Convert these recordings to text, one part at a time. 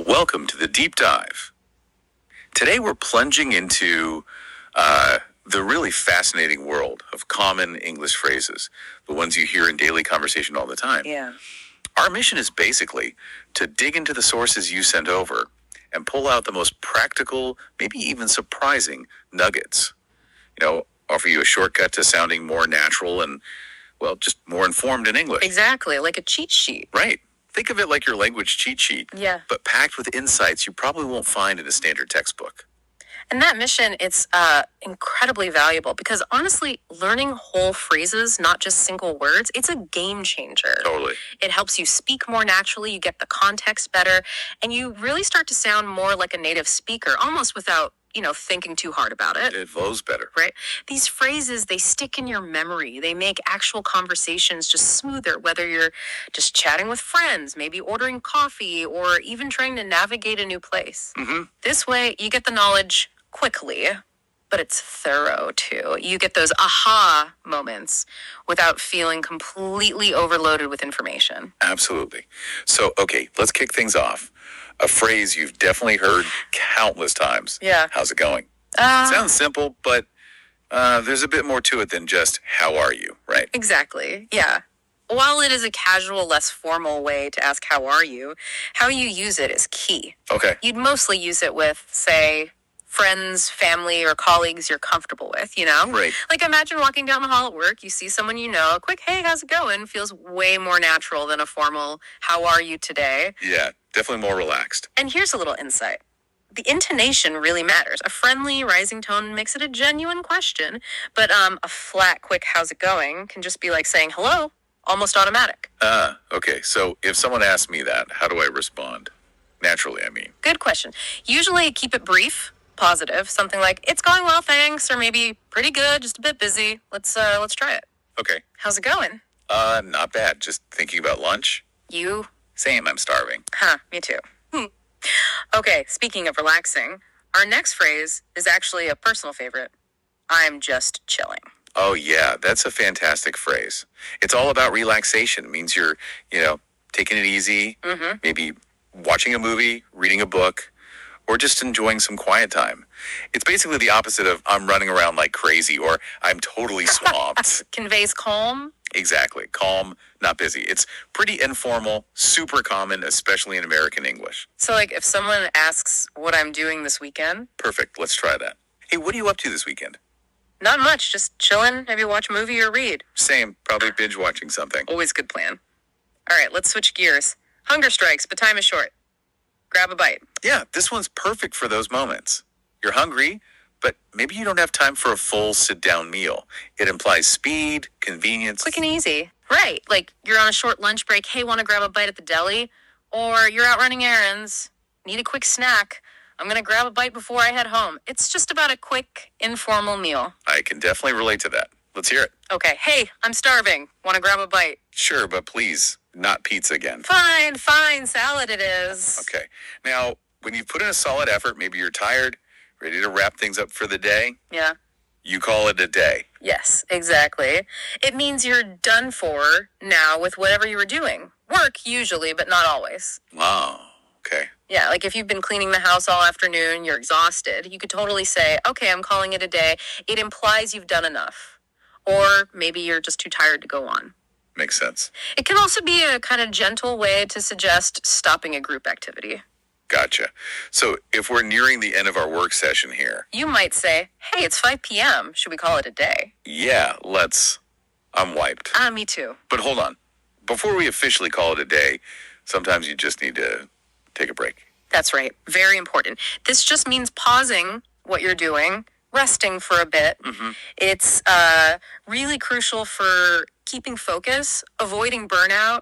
Welcome to the Deep Dive. Today we're plunging into the really fascinating world of common English phrases, the ones you hear in daily conversation all the time. Yeah. Our mission is basically to dig into the sources you sent over and pull out the most practical, maybe even surprising nuggets. Offer you a shortcut to sounding more natural and, well, just more informed in English. Exactly, like a cheat sheet. Right. Think of it like your language cheat sheet, Yeah. but packed with insights you probably won't find in a standard textbook. And that mission, it's incredibly valuable because honestly, learning whole phrases, not just single words, it's a game changer. Totally. It helps you speak more naturally, you get the context better, and you really start to sound more like a native speaker, almost without, thinking too hard about it. It flows better. Right? These phrases, they stick in your memory. They make actual conversations just smoother, whether you're just chatting with friends, maybe ordering coffee, or even trying to navigate a new place. Mm-hmm. This way, you get the knowledge quickly, but it's thorough too. You get those aha moments without feeling completely overloaded with information. Absolutely. So, okay, let's kick things off. A phrase you've definitely heard countless times. Yeah. How's it going? Sounds simple, but there's a bit more to it than just how are you, right? Exactly. Yeah. While it is a casual, less formal way to ask how are you, how you use it is key. Okay. You'd mostly use it with, say, friends, family, or colleagues you're comfortable with, Right. Like imagine walking down the hall at work, you see someone a quick, hey, how's it going? Feels way more natural than a formal, how are you today? Yeah, definitely more relaxed. And here's a little insight. The intonation really matters. A friendly, rising tone makes it a genuine question, but a flat, quick, how's it going can just be like saying hello, almost automatic. Okay, so if someone asks me that, how do I respond? Naturally, I mean. Good question. Usually keep it brief, positive, something like, it's going well, thanks, or maybe pretty good, just a bit busy. Let's try it. Okay. How's it going? Not bad. Just thinking about lunch. You? Same, I'm starving. Me too. Okay, speaking of relaxing, our next phrase is actually a personal favorite. I'm just chilling. Oh, yeah, that's a fantastic phrase. It's all about relaxation. It means you're, taking it easy, maybe watching a movie, reading a book, or just enjoying some quiet time. It's basically the opposite of I'm running around like crazy or I'm totally swamped. Conveys calm. Exactly. Calm, not busy. It's pretty informal, super common, especially in American English. So like if someone asks what I'm doing this weekend. Perfect. Let's try that. Hey, what are you up to this weekend? Not much. Just chilling. Maybe watch a movie or read. Same. Probably binge watching something. Always good plan. All right, let's switch gears. Hunger strikes, but time is short. Grab a bite. Yeah, this one's perfect for those moments. You're hungry, but maybe you don't have time for a full sit-down meal. It implies speed, convenience. Quick and easy. Right, like you're on a short lunch break, hey, want to grab a bite at the deli? Or you're out running errands, need a quick snack. I'm going to grab a bite before I head home. It's just about a quick, informal meal. I can definitely relate to that. Let's hear it. Okay, hey, I'm starving. Want to grab a bite? Sure, but please, not pizza again. Fine, salad it is. Okay. Now, when you put in a solid effort, maybe you're tired, ready to wrap things up for the day. Yeah. You call it a day. Yes, exactly. It means you're done for now with whatever you were doing. Work, usually, but not always. Wow. Okay. Yeah, like if you've been cleaning the house all afternoon, you're exhausted, you could totally say, okay, I'm calling it a day. It implies you've done enough. Or maybe you're just too tired to go on. Makes sense. It can also be a kind of gentle way to suggest stopping a group activity. Gotcha. So if we're nearing the end of our work session here. You might say, hey, it's 5 p.m. Should we call it a day? Yeah, let's. I'm wiped. Me too. But hold on. Before we officially call it a day, sometimes you just need to take a break. That's right. Very important. This just means pausing what you're doing, resting for a bit. It's really crucial for keeping focus, avoiding burnout.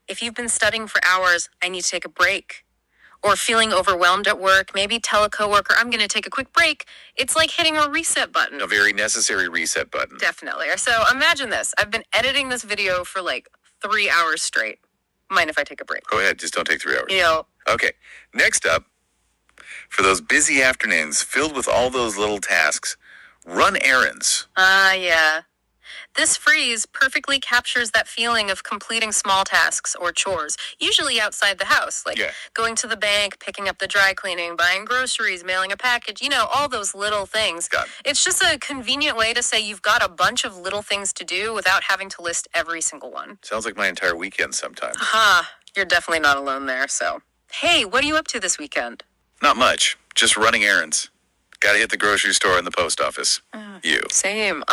If you've been studying for hours, I need to take a break. Or feeling overwhelmed at work, maybe tell a coworker, I'm going to take a quick break. It's like hitting a reset button. A very necessary reset button. Definitely. So imagine this. I've been editing this video for like 3 hours straight. Mind if I take a break? Go ahead. Just don't take 3 hours. Okay. Next up, for those busy afternoons filled with all those little tasks, run errands. Yeah. This phrase perfectly captures that feeling of completing small tasks or chores, usually outside the house, like going to the bank, picking up the dry cleaning, buying groceries, mailing a package, all those little things. It's just a convenient way to say you've got a bunch of little things to do without having to list every single one. Sounds like my entire weekend sometimes. You're definitely not alone there, so. Hey, what are you up to this weekend? Not much. Just running errands. Gotta hit the grocery store and the post office. You. Same.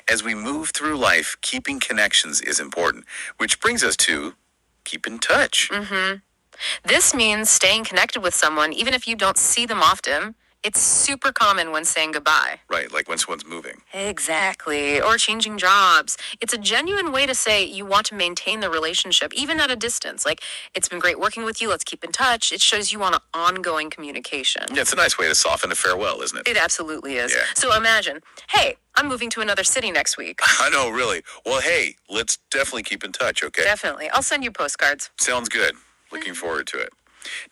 As we move through life, keeping connections is important, which brings us to keep in touch. This means staying connected with someone even if you don't see them often. It's super common when saying goodbye. Right, like when someone's moving. Exactly. Or changing jobs. It's a genuine way to say you want to maintain the relationship, even at a distance. Like, it's been great working with you. Let's keep in touch. It shows you want an ongoing communication. Yeah, it's a nice way to soften a farewell, isn't it? It absolutely is. Yeah. So imagine, hey, I'm moving to another city next week. I know, really. Well, hey, let's definitely keep in touch, okay? Definitely. I'll send you postcards. Sounds good. Looking forward to it.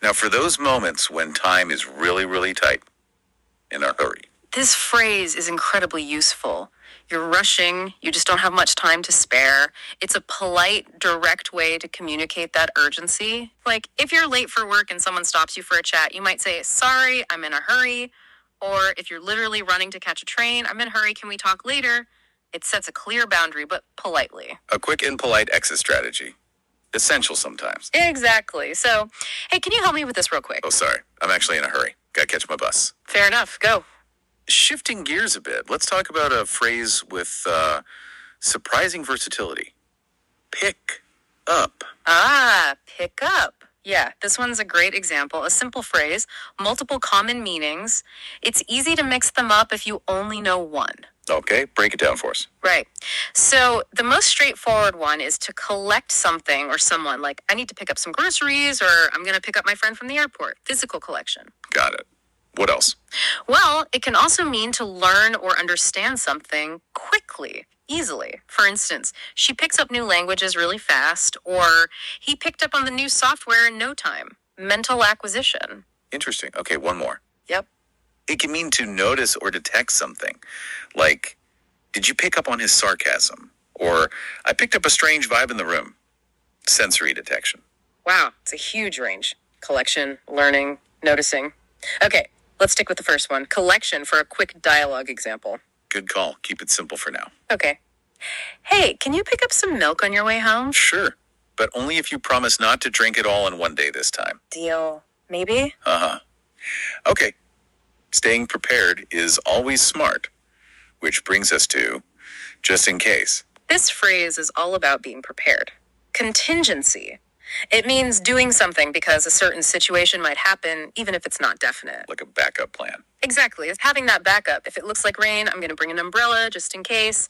Now, for those moments when time is really, really tight, in a hurry. This phrase is incredibly useful. You're rushing, you just don't have much time to spare. It's a polite, direct way to communicate that urgency. Like, if you're late for work and someone stops you for a chat, you might say, sorry, I'm in a hurry. Or if you're literally running to catch a train, I'm in a hurry, can we talk later? It sets a clear boundary, but politely. A quick and polite exit strategy. Essential sometimes. Exactly. So, hey, can you help me with this real quick? Oh, sorry. I'm actually in a hurry. Gotta catch my bus. Fair enough. Go. Shifting gears a bit, let's talk about a phrase with surprising versatility. Pick up. Pick up. Yeah, this one's a great example. A simple phrase, multiple common meanings. It's easy to mix them up if you only know one. Okay, break it down for us. Right. So the most straightforward one is to collect something or someone. Like, I need to pick up some groceries, or I'm going to pick up my friend from the airport. Physical collection. Got it. What else? Well, it can also mean to learn or understand something quickly, easily. For instance, she picks up new languages really fast, or he picked up on the new software in no time. Mental acquisition. Interesting. Okay, one more. Yep. It can mean to notice or detect something. Like, did you pick up on his sarcasm? Or, I picked up a strange vibe in the room. Sensory detection. Wow, it's a huge range. Collection, learning, noticing. Okay, let's stick with the first one. Collection for a quick dialogue example. Good call. Keep it simple for now. Okay. Hey, can you pick up some milk on your way home? Sure, but only if you promise not to drink it all in one day this time. Deal. Maybe? Okay. Staying prepared is always smart, which brings us to just in case. This phrase is all about being prepared. Contingency. It means doing something because a certain situation might happen, even if it's not definite. Like a backup plan. Exactly. It's having that backup. If it looks like rain, I'm going to bring an umbrella just in case.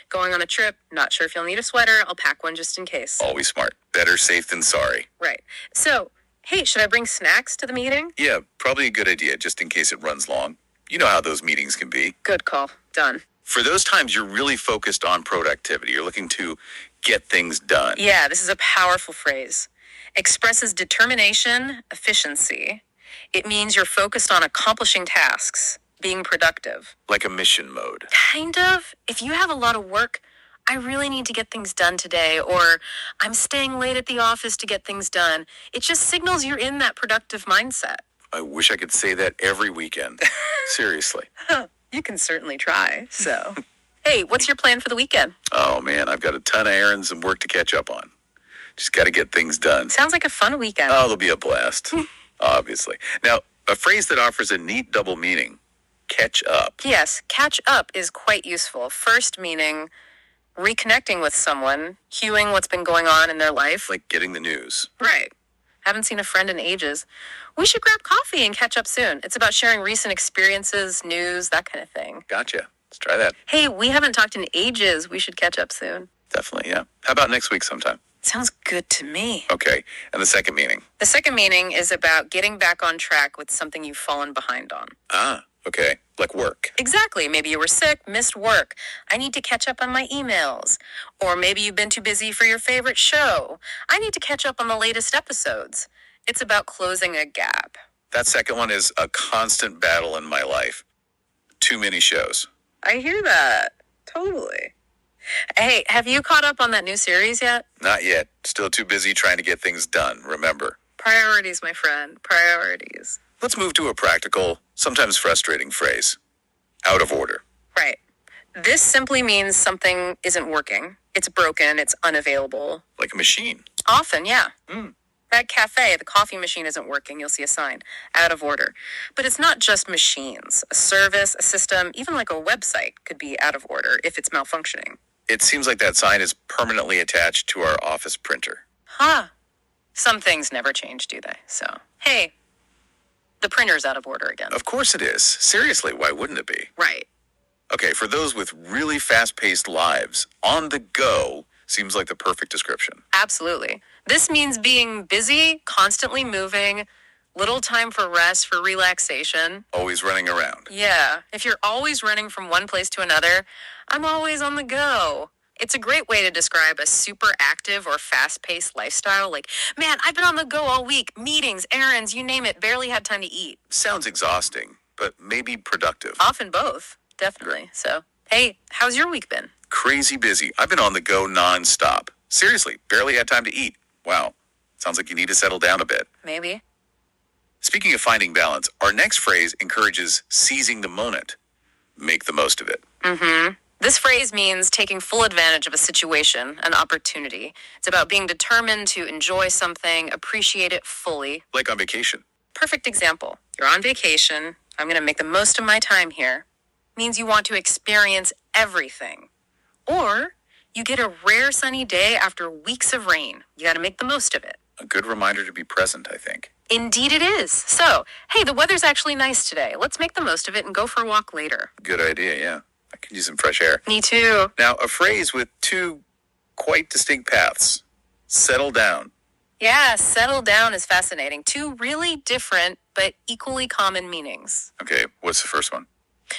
Going on a trip, not sure if you'll need a sweater, I'll pack one just in case. Always smart. Better safe than sorry. Right. So, hey, should I bring snacks to the meeting? Yeah, probably a good idea, just in case it runs long. You know how those meetings can be. Good call. Done. For those times you're really focused on productivity, you're looking to get things done. Yeah, this is a powerful phrase. Expresses determination, efficiency. It means you're focused on accomplishing tasks, being productive. Like a mission mode. Kind of. If you have a lot of work, I really need to get things done today, or I'm staying late at the office to get things done. It just signals you're in that productive mindset. I wish I could say that every weekend. Seriously. You can certainly try, so. Hey, what's your plan for the weekend? Oh man, I've got a ton of errands and work to catch up on. Just got to get things done. Sounds like a fun weekend. Oh, it'll be a blast. Obviously. Now, a phrase that offers a neat double meaning. Catch up. Yes, catch up is quite useful. First meaning reconnecting with someone, cueing what's been going on in their life. Like getting the news. Right. Haven't seen a friend in ages. We should grab coffee and catch up soon. It's about sharing recent experiences, news, that kind of thing. Gotcha. Let's try that. Hey, we haven't talked in ages. We should catch up soon. Definitely, yeah. How about next week sometime? Sounds good to me. Okay. And the second meaning? The second meaning is about getting back on track with something you've fallen behind on. Okay. Like work. Exactly. Maybe you were sick, missed work. I need to catch up on my emails. Or maybe you've been too busy for your favorite show. I need to catch up on the latest episodes. It's about closing a gap. That second one is a constant battle in my life. Too many shows. I hear that. Totally. Hey, have you caught up on that new series yet? Not yet. Still too busy trying to get things done, remember. Priorities, my friend. Priorities. Let's move to a practical, sometimes frustrating phrase. Out of order. Right. This simply means something isn't working. It's broken. It's unavailable. Like a machine. Often, yeah. That cafe, the coffee machine isn't working. You'll see a sign. Out of order. But it's not just machines. A service, a system, even like a website could be out of order if it's malfunctioning. It seems like that sign is permanently attached to our office printer. Huh. Some things never change, do they? So, hey, the printer's out of order again. Of course it is. Seriously, why wouldn't it be? Right. Okay, for those with really fast-paced lives, on the go seems like the perfect description. Absolutely. This means being busy, constantly moving, little time for rest, for relaxation. Always running around. Yeah. If you're always running from one place to another, I'm always on the go. It's a great way to describe a super active or fast-paced lifestyle. Like, man, I've been on the go all week. Meetings, errands, you name it, barely had time to eat. Sounds exhausting, but maybe productive. Often both, definitely. So, hey, how's your week been? Crazy busy. I've been on the go nonstop. Seriously, barely had time to eat. Wow. Sounds like you need to settle down a bit. Maybe. Speaking of finding balance, our next phrase encourages seizing the moment. Make the most of it. This phrase means taking full advantage of a situation, an opportunity. It's about being determined to enjoy something, appreciate it fully. Like on vacation. Perfect example. You're on vacation. I'm going to make the most of my time here. Means you want to experience everything. Or you get a rare sunny day after weeks of rain. You got to make the most of it. A good reminder to be present, I think. Indeed it is. So, hey, the weather's actually nice today. Let's make the most of it and go for a walk later. Good idea, yeah. I could use some fresh air. Me too. Now, a phrase with two quite distinct paths. Settle down. Yeah, settle down is fascinating. Two really different but equally common meanings. Okay, what's the first one?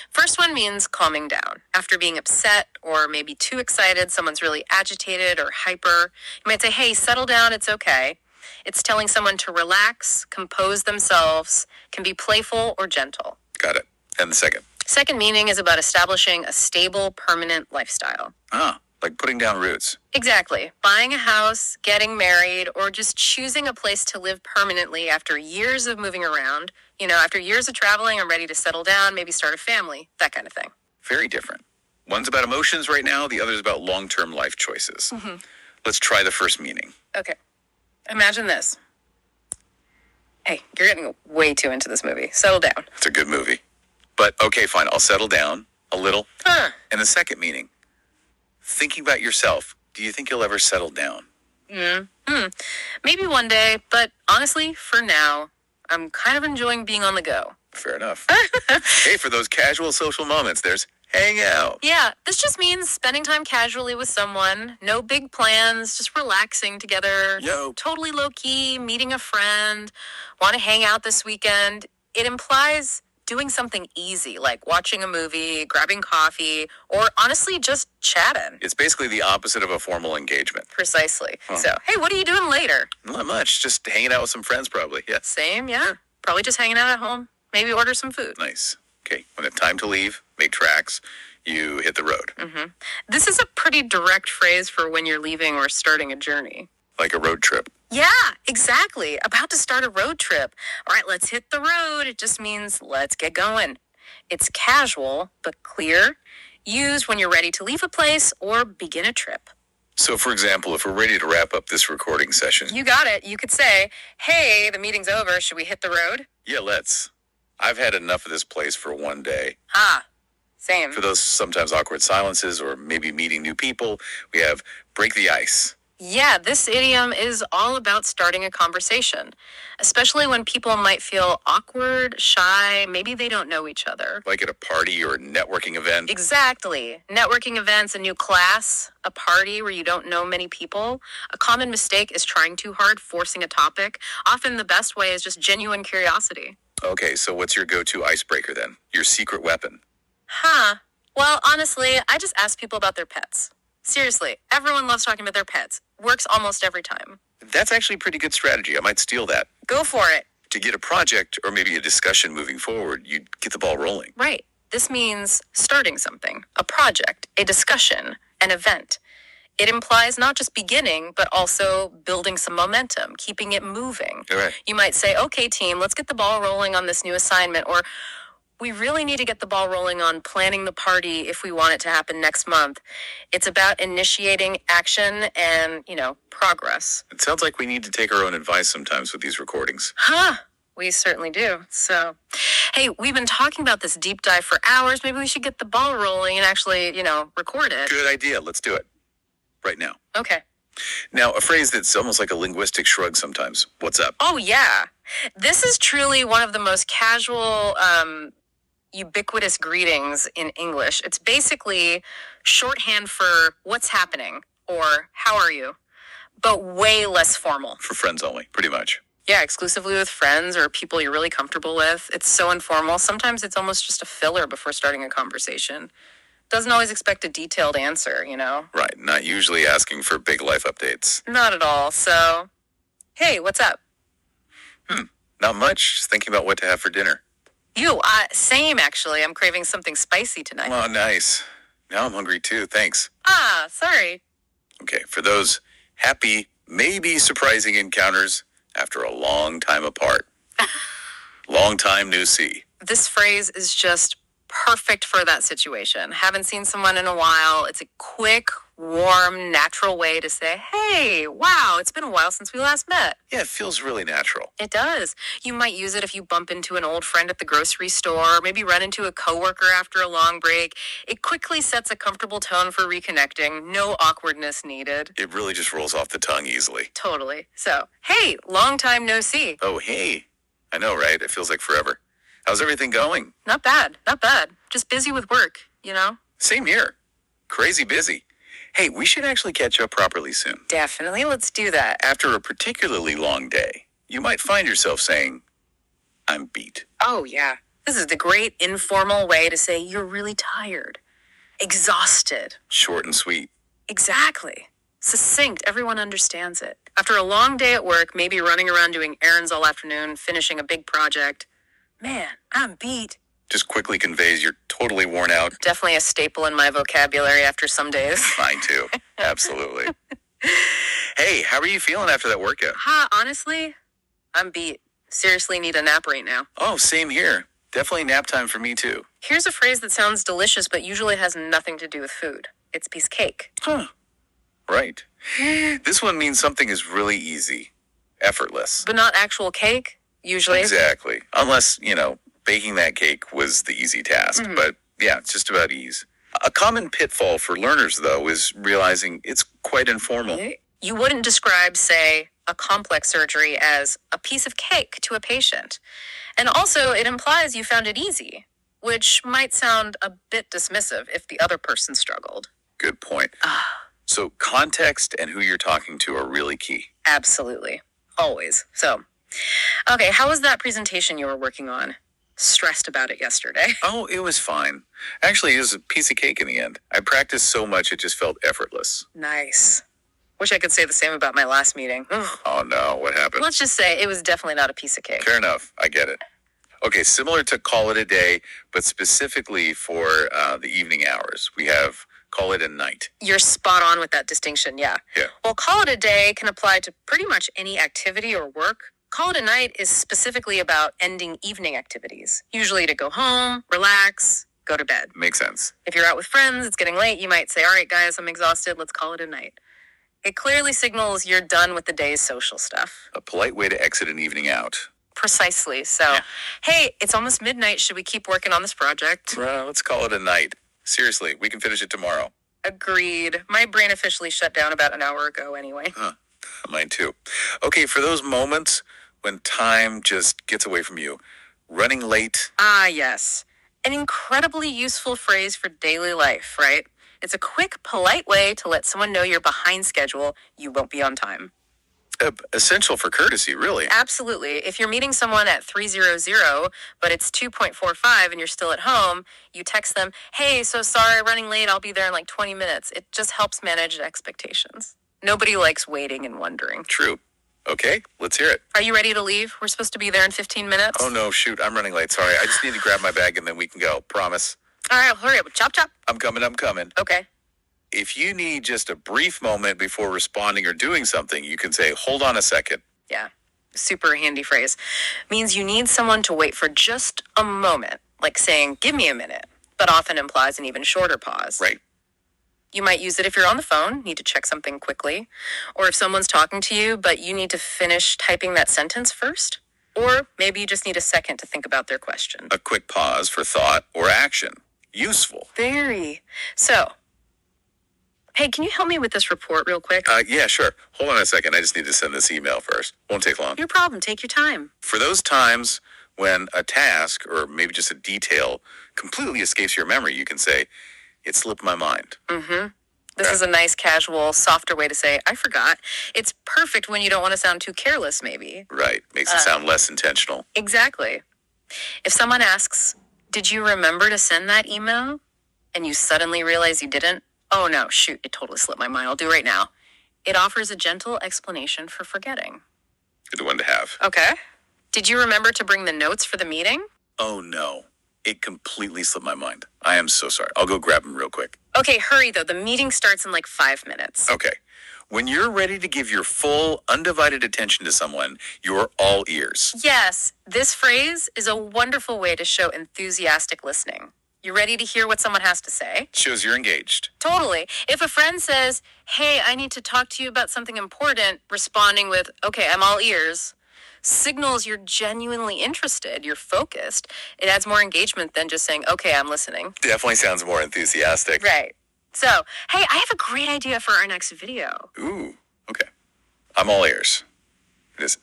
First one means calming down. After being upset or maybe too excited, someone's really agitated or hyper. You might say, hey, settle down, it's okay. It's telling someone to relax, compose themselves, can be playful or gentle. Got it. And the second? Second meaning is about establishing a stable, permanent lifestyle. Ah, like putting down roots. Exactly. Buying a house, getting married, or just choosing a place to live permanently after years of moving around. You know, after years of traveling, I'm ready to settle down, maybe start a family, that kind of thing. Very different. One's about emotions right now, the other's about long-term life choices. Let's try the first meaning. Okay. Imagine this. Hey, you're getting way too into this movie. Settle down. It's a good movie. But, okay, fine, I'll settle down a little. And the second meaning, thinking about yourself, do you think you'll ever settle down? Maybe one day, but honestly, for now, I'm kind of enjoying being on the go. Fair enough. Hey, for those casual social moments, there's hang out. Yeah, this just means spending time casually with someone. No big plans, just relaxing together. Yo. Totally low-key, meeting a friend, want to hang out this weekend. It implies doing something easy, like watching a movie, grabbing coffee, or honestly, just chatting. It's basically the opposite of a formal engagement. Precisely. So, hey, what are you doing later? Not much, just hanging out with some friends probably, yeah. Same, yeah. Probably just hanging out at home. Maybe order some food. Nice. Okay, when it's time to leave, make tracks, you hit the road. This is a pretty direct phrase for when you're leaving or starting a journey. Like a road trip. Yeah, exactly. About to start a road trip. All right, let's hit the road. It just means let's get going. It's casual, but clear. Used when you're ready to leave a place or begin a trip. So, for example, if we're ready to wrap up this recording session. You got it. You could say, hey, the meeting's over. Should we hit the road? Yeah, let's. I've had enough of this place for one day. Same. For those sometimes awkward silences or maybe meeting new people, we have break the ice. Yeah, this idiom is all about starting a conversation, especially when people might feel awkward, shy, maybe they don't know each other. Like at a party or a networking event. Exactly. Networking events, a new class, a party where you don't know many people. A common mistake is trying too hard, forcing a topic. Often the best way is just genuine curiosity. Okay, so what's your go-to icebreaker then? Your secret weapon? Well, honestly, I just ask people about their pets. Seriously, everyone loves talking about their pets. Works almost every time. That's actually a pretty good strategy. I might steal that. Go for it. To get a project or maybe a discussion moving forward, you get the ball rolling. Right. This means starting something, a project, a discussion, an event. It implies not just beginning, but also building some momentum, keeping it moving. Right. You might say, okay, team, let's get the ball rolling on this new assignment, or we really need to get the ball rolling on planning the party if we want it to happen next month. It's about initiating action and, progress. It sounds like we need to take our own advice sometimes with these recordings. We certainly do. So, hey, we've been talking about this deep dive for hours. Maybe we should get the ball rolling and actually, record it. Good idea. Let's do it. Right now. Okay. Now, a phrase that's almost like a linguistic shrug sometimes. What's up? Oh, yeah. This is truly one of the most casual, ubiquitous greetings in English. It's basically shorthand for what's happening or how are you, but way less formal. For friends only, pretty much. Yeah, exclusively with friends or people you're really comfortable with. It's so informal. Sometimes it's almost just a filler before starting a conversation. Doesn't always expect a detailed answer, Right, not usually asking for big life updates. Not at all. So, hey, what's up? Not much, just thinking about what to have for dinner. Same actually. I'm craving something spicy tonight. Oh, nice. Now I'm hungry too, thanks. Sorry. Okay, for those happy, maybe surprising encounters after a long time apart. Long time no see. This phrase is just perfect for that situation. Haven't seen someone in a while. It's a quick, warm, natural way to say, hey, wow, it's been a while since we last met. Yeah, it feels really natural. It does. You might use it if you bump into an old friend at the grocery store, maybe run into a coworker after a long break. It quickly sets a comfortable tone for reconnecting. No awkwardness needed. It really just rolls off the tongue easily. Totally. So, hey, long time no see. Oh, hey. I know, right? It feels like forever. How's everything going? Not bad. Just busy with work, Same here. Crazy busy. Hey, we should actually catch up properly soon. Definitely. Let's do that. After a particularly long day, you might find yourself saying, I'm beat. Oh, yeah. This is the great informal way to say you're really tired, exhausted. Short and sweet. Exactly. Succinct. Everyone understands it. After a long day at work, maybe running around doing errands all afternoon, finishing a big project. Man, I'm beat. Just quickly conveys you're totally worn out. Definitely a staple in my vocabulary after some days. Mine too. Absolutely. Hey, how are you feeling after that workout? Honestly, I'm beat. Seriously need a nap right now. Oh, same here. Definitely nap time for me too. Here's a phrase that sounds delicious, but usually has nothing to do with food. It's piece of cake. Right. This one means something is really easy, effortless. But not actual cake, usually. Exactly. Unless, baking that cake was the easy task. But yeah, it's just about ease. A common pitfall for learners, though, is realizing it's quite informal. You wouldn't describe, say, a complex surgery as a piece of cake to a patient. And also, it implies you found it easy, which might sound a bit dismissive if the other person struggled. Good point. So context and who you're talking to are really key. Absolutely. Always. So, okay, how was that presentation you were working on? Stressed about it yesterday. Oh, it was fine. Actually, it was a piece of cake in the end. I practiced so much it just felt effortless. Nice. Wish I could say the same about my last meeting. Ugh. Oh no, what happened? Let's just say it was definitely not a piece of cake. Fair enough. I get it. Okay, similar to call it a day, but specifically for the evening hours. We have call it a night. You're spot on with that distinction, yeah. Yeah. Well, call it a day can apply to pretty much any activity or work. Call it a night is specifically about ending evening activities, usually to go home, relax, go to bed. Makes sense. If you're out with friends, it's getting late, you might say, all right, guys, I'm exhausted, let's call it a night. It clearly signals you're done with the day's social stuff. A polite way to exit an evening out. Precisely. So, Hey, it's almost midnight. Should we keep working on this project? Let's call it a night. Seriously, we can finish it tomorrow. Agreed. My brain officially shut down about an hour ago anyway. Mine too. Okay, for those moments when time just gets away from you, running late. Yes. An incredibly useful phrase for daily life, right? It's a quick, polite way to let someone know you're behind schedule, you won't be on time. Essential for courtesy, really. Absolutely. If you're meeting someone at 3:00, but it's 2:45 and you're still at home, you text them, hey, so sorry, running late, I'll be there in like 20 minutes. It just helps manage expectations. Nobody likes waiting and wondering. True. Okay, let's hear it. Are you ready to leave? We're supposed to be there in 15 minutes. Oh no, shoot, I'm running late. Sorry, I just need to grab my bag and then we can go. Promise. All right, hurry up. Chop, chop. I'm coming. Okay. If you need just a brief moment before responding or doing something, you can say, hold on a second. Yeah. Super handy phrase. Means you need someone to wait for just a moment, like saying, give me a minute, but often implies an even shorter pause. Right. You might use it if you're on the phone, need to check something quickly, or if someone's talking to you, but you need to finish typing that sentence first. Or maybe you just need a second to think about their question. A quick pause for thought or action. Useful. Very. So, hey, can you help me with this report real quick? Yeah, sure. Hold on a second. I just need to send this email first. Won't take long. No problem. Take your time. For those times when a task or maybe just a detail completely escapes your memory, you can say, it slipped my mind. This is a nice, casual, softer way to say, I forgot. It's perfect when you don't want to sound too careless, maybe. Right. Makes it sound less intentional. Exactly. If someone asks, did you remember to send that email? And you suddenly realize you didn't? Oh no, shoot, it totally slipped my mind. I'll do it right now. It offers a gentle explanation for forgetting. Good one to have. Okay. Did you remember to bring the notes for the meeting? Oh no. It completely slipped my mind. I am so sorry. I'll go grab them real quick. Okay, hurry though. The meeting starts in like 5 minutes. Okay. When you're ready to give your full, undivided attention to someone, you're all ears. Yes, this phrase is a wonderful way to show enthusiastic listening. You ready to hear what someone has to say? Shows you're engaged. Totally. If a friend says, hey, I need to talk to you about something important, responding with, okay, I'm all ears, signals you're genuinely interested, you're focused. It adds more engagement than just saying, okay, I'm listening. Definitely sounds more enthusiastic. Right. So, hey, I have a great idea for our next video. Ooh, okay. I'm all ears. Just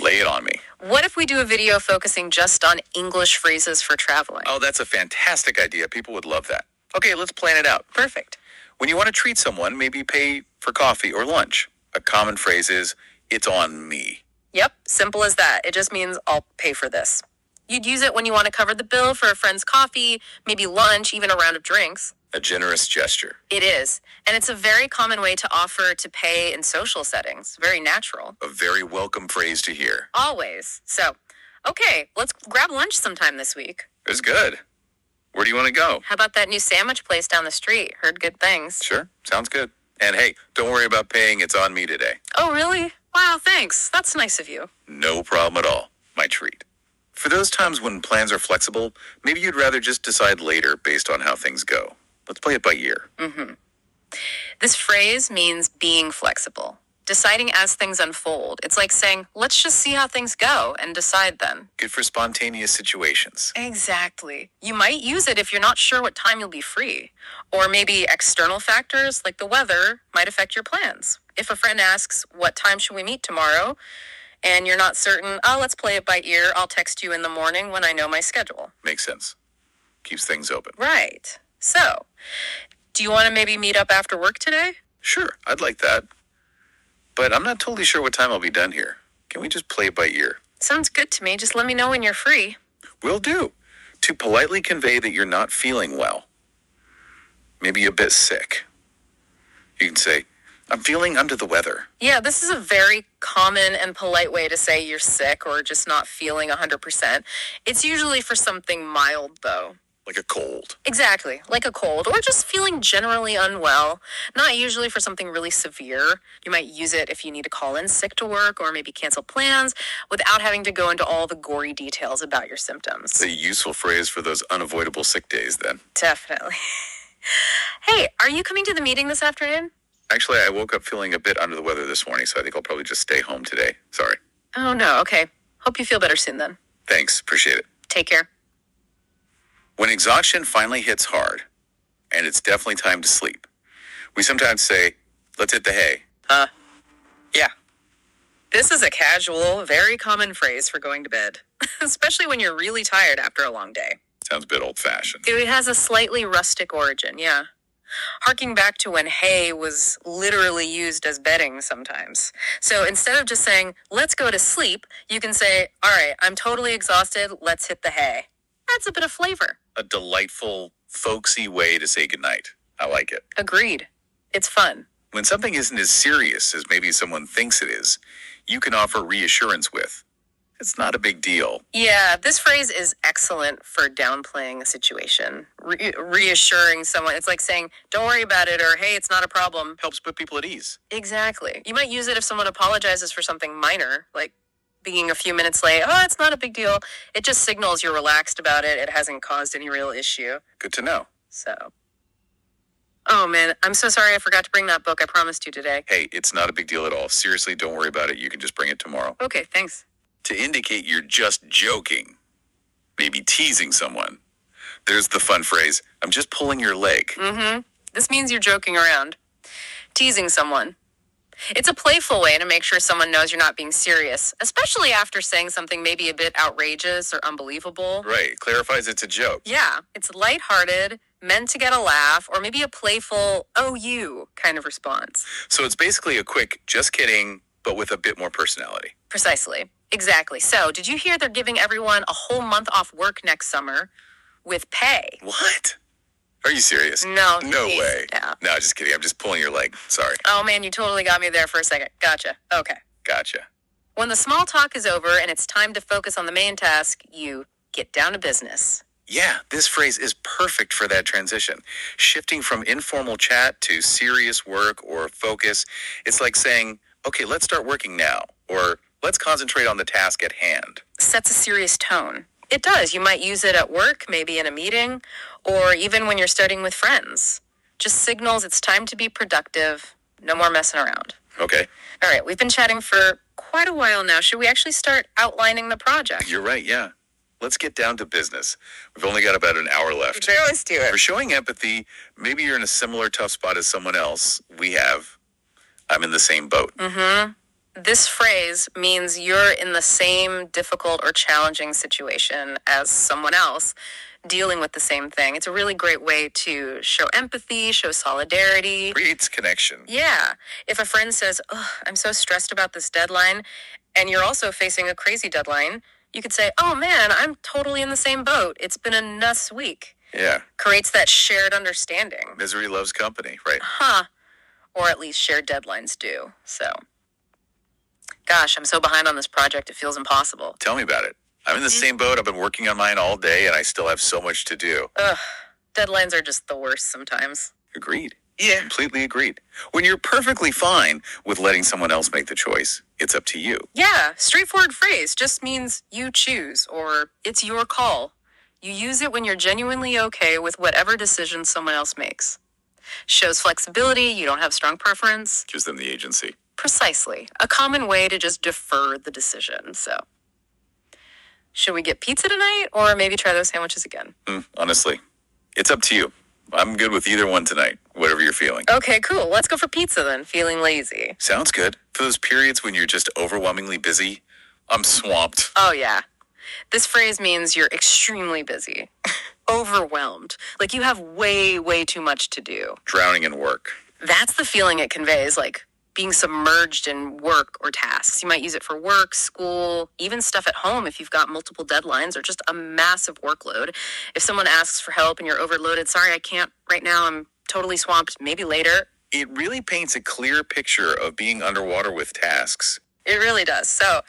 lay it on me. What if we do a video focusing just on English phrases for traveling? Oh, that's a fantastic idea. People would love that. Okay, let's plan it out. Perfect. When you want to treat someone, maybe pay for coffee or lunch. A common phrase is, it's on me. Yep, simple as that. It just means I'll pay for this. You'd use it when you want to cover the bill for a friend's coffee, maybe lunch, even a round of drinks. A generous gesture. It is. And it's a very common way to offer to pay in social settings. Very natural. A very welcome phrase to hear. Always. So, okay, let's grab lunch sometime this week. It's good. Where do you want to go? How about that new sandwich place down the street? Heard good things. Sure, sounds good. And hey, don't worry about paying. It's on me today. Oh, really? Wow, thanks. That's nice of you. No problem at all. My treat. For those times when plans are flexible, maybe you'd rather just decide later based on how things go. Let's play it by ear. This phrase means being flexible, deciding as things unfold. It's like saying, let's just see how things go and decide then. Good for spontaneous situations. Exactly. You might use it if you're not sure what time you'll be free. Or maybe external factors like the weather might affect your plans. If a friend asks, what time should we meet tomorrow? And you're not certain, oh, let's play it by ear. I'll text you in the morning when I know my schedule. Makes sense. Keeps things open. Right. So, do you want to maybe meet up after work today? Sure, I'd like that. But I'm not totally sure what time I'll be done here. Can we just play it by ear? Sounds good to me. Just let me know when you're free. Will do. To politely convey that you're not feeling well. Maybe a bit sick. You can say, I'm feeling under the weather. Yeah, this is a very common and polite way to say you're sick or just not feeling 100%. It's usually for something mild, though. Like a cold. Exactly, like a cold, or just feeling generally unwell. Not usually for something really severe. You might use it if you need to call in sick to work or maybe cancel plans without having to go into all the gory details about your symptoms. It's a useful phrase for those unavoidable sick days then. Definitely. Hey, are you coming to the meeting this afternoon? Actually, I woke up feeling a bit under the weather this morning, so I think I'll probably just stay home today. Sorry. Oh, no, okay. Hope you feel better soon then. Thanks, appreciate it. Take care. When exhaustion finally hits hard, and it's definitely time to sleep, we sometimes say, let's hit the hay. Yeah. This is a casual, very common phrase for going to bed, especially when you're really tired after a long day. Sounds a bit old-fashioned. It has a slightly rustic origin, yeah. Harking back to when hay was literally used as bedding sometimes. So instead of just saying, let's go to sleep, you can say, all right, I'm totally exhausted, let's hit the hay. Adds a bit of flavor. A delightful, folksy way to say goodnight. I like it. Agreed. It's fun. When something isn't as serious as maybe someone thinks it is, you can offer reassurance with, "It's not a big deal." Yeah, this phrase is excellent for downplaying a situation. Reassuring someone. It's like saying, don't worry about it, or hey, it's not a problem. Helps put people at ease. Exactly. You might use it if someone apologizes for something minor, like being a few minutes late. Oh, it's not a big deal. It just signals you're relaxed about it. It hasn't caused any real issue. Good to know. So. Oh, man, I'm so sorry I forgot to bring that book. I promised you today. Hey, it's not a big deal at all. Seriously, don't worry about it. You can just bring it tomorrow. Okay, thanks. To indicate you're just joking, maybe teasing someone, there's the fun phrase, "I'm just pulling your leg." This means you're joking around. Teasing someone. It's a playful way to make sure someone knows you're not being serious, especially after saying something maybe a bit outrageous or unbelievable. Right, clarifies it's a joke. Yeah, it's lighthearted, meant to get a laugh, or maybe a playful, oh, you kind of response. So it's basically a quick, just kidding, but with a bit more personality. Precisely. Exactly. So, did you hear they're giving everyone a whole month off work next summer with pay? What? Are you serious? No. No geez. way. Yeah. No, just kidding. I'm just pulling your leg. Sorry. Oh, man, you totally got me there for a second. Gotcha. Okay. Gotcha. When the small talk is over and it's time to focus on the main task, you get down to business. Yeah, this phrase is perfect for that transition. Shifting from informal chat to serious work or focus, it's like saying, "Okay, let's start working now," or "Let's concentrate on the task at hand." Sets a serious tone. It does. You might use it at work, maybe in a meeting, or even when you're studying with friends. Just signals it's time to be productive. No more messing around. Okay. All right, we've been chatting for quite a while now. Should we actually start outlining the project? You're right, yeah. Let's get down to business. We've only got about an hour left. Sure, let's do it. For showing empathy, maybe you're in a similar tough spot as someone else. I'm in the same boat. This phrase means you're in the same difficult or challenging situation as someone else dealing with the same thing. It's a really great way to show empathy, show solidarity. Creates connection. Yeah. If a friend says, "Oh, I'm so stressed about this deadline," and you're also facing a crazy deadline, you could say, "Oh man, I'm totally in the same boat. It's been a nuts week." Yeah. Creates that shared understanding. Misery loves company, right? Or at least shared deadlines do. So, gosh, I'm so behind on this project, it feels impossible. Tell me about it. I'm in the same boat. I've been working on mine all day, and I still have so much to do. Deadlines are just the worst sometimes. Agreed. Yeah. Completely agreed. When you're perfectly fine with letting someone else make the choice, it's up to you. Yeah, straightforward phrase just means you choose, or it's your call. You use it when you're genuinely okay with whatever decision someone else makes. Shows flexibility, you don't have strong preference. Gives them the agency. Precisely. A common way to just defer the decision. So, should we get pizza tonight, or maybe try those sandwiches again? Honestly, it's up to you. I'm good with either one tonight, whatever you're feeling. Okay, cool. Let's go for pizza then. Feeling lazy. Sounds good. For those periods when you're just overwhelmingly busy, I'm swamped. Oh, yeah. This phrase means you're extremely busy. Overwhelmed. Like you have way, way too much to do. Drowning in work. That's the feeling it conveys, like being submerged in work or tasks. You might use it for work, school, even stuff at home if you've got multiple deadlines or just a massive workload. If someone asks for help and you're overloaded, "Sorry, I can't right now, I'm totally swamped, maybe later." It really paints a clear picture of being underwater with tasks. It really does. So,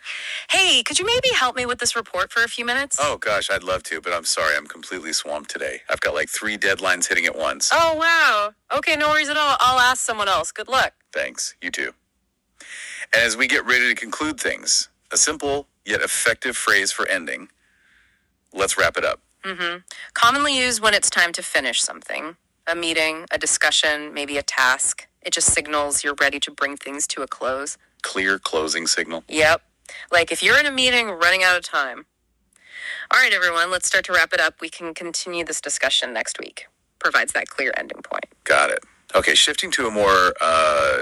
hey, could you maybe help me with this report for a few minutes? Oh gosh, I'd love to, but I'm sorry, I'm completely swamped today. I've got like 3 deadlines hitting at once. Oh, wow. Okay, no worries at all. I'll ask someone else. Good luck. Thanks, you too. And as we get ready to conclude things, a simple yet effective phrase for ending. Let's wrap it up. Commonly used when it's time to finish something. A meeting, a discussion, maybe a task. It just signals you're ready to bring things to a close. Clear closing signal. Yep. Like if you're in a meeting running out of time. All right, everyone, let's start to wrap it up. We can continue this discussion next week. Provides that clear ending point. Got it. Okay, shifting to a more